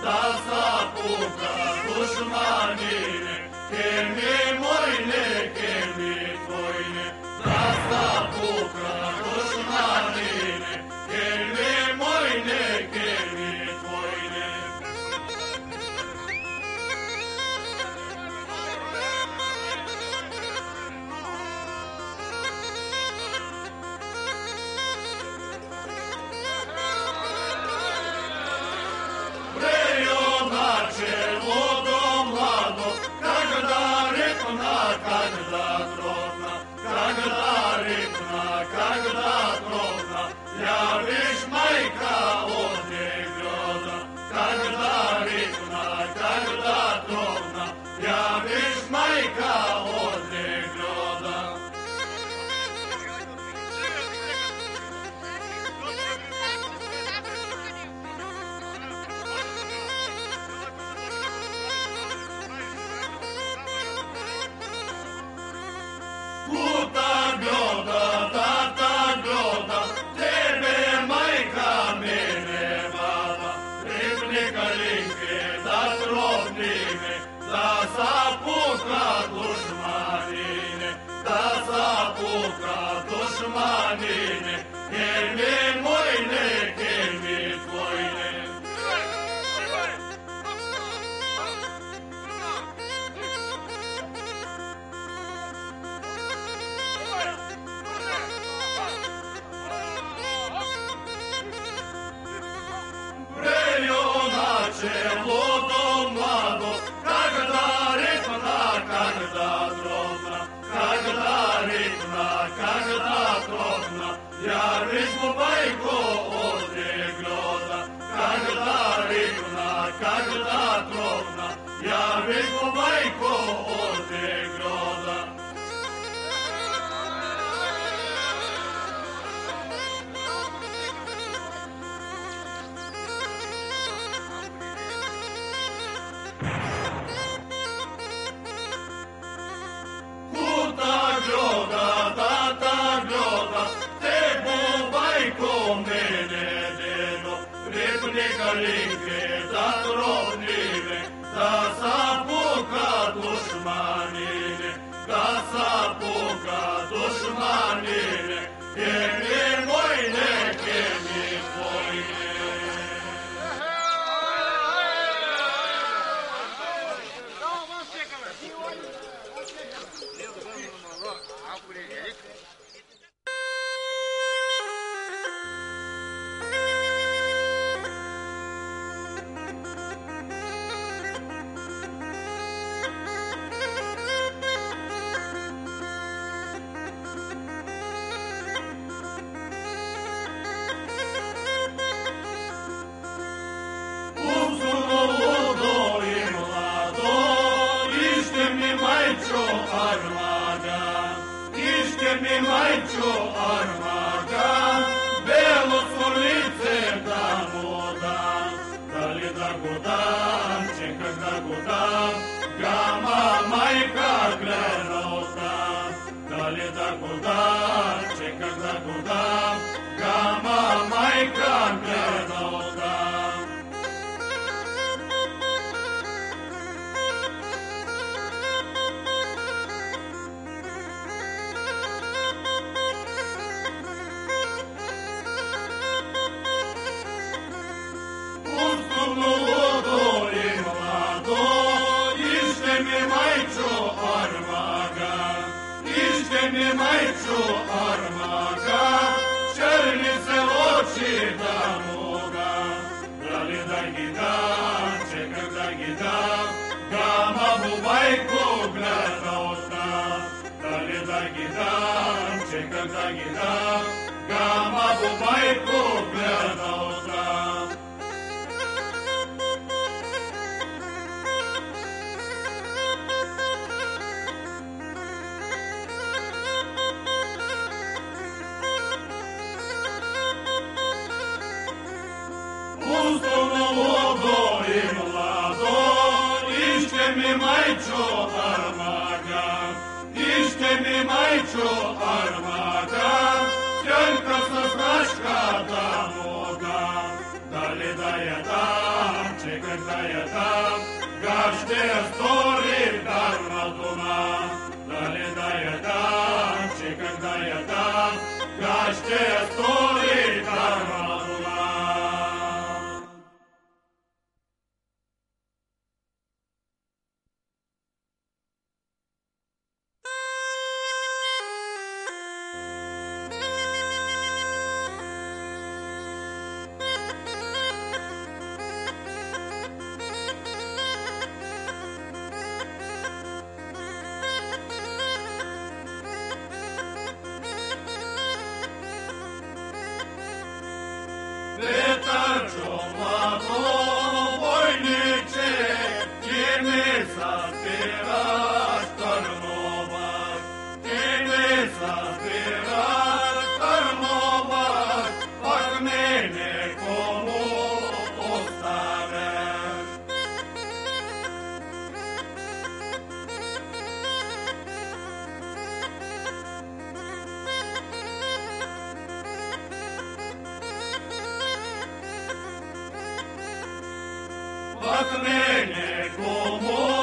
da sapuka dušmanine, kemi mojne, kemi tvojne, da sapuka dušmanine, kemi mojne, kemi tvojne. Dušmanine, kemi mojne, kemi tvojne. Prejunače, ludo mlado, когда ритмна, когда трудно, когда ритмна, когда трудно, я візьму байку от грода. Когда ритмна, когда трудно, я візьму байку от грода. Калинке, да тровнine, да сапука душманine, да сапука душманine, кеми мойне, кеми твойне. Mi majčo armaga, belo lice da moda, da li da godam, čekam da godam, gama majka gledota, da li da godam, čekam da godam, gama majka gledota. Mi majču armaga, černi se oči da moga, da li da gi dam, čekam da gi dam, gama bu bajku gledota, da li da gi dam, čekam da gi dam, gama bu bajku gledota. Mi majčo armaga, ište mi majčo armaga, tjeljka sa značka da moga, da li da je dam, че cântăie tam, gaște storii darma duma. Dale daie tam, че cântăie tam, gaște storii darma duma. Ветер чумато, войниче, ти ми съзбираш Търновак, ти ми съзбираш Търновак, пак мене кому оставяш. Пак мене кому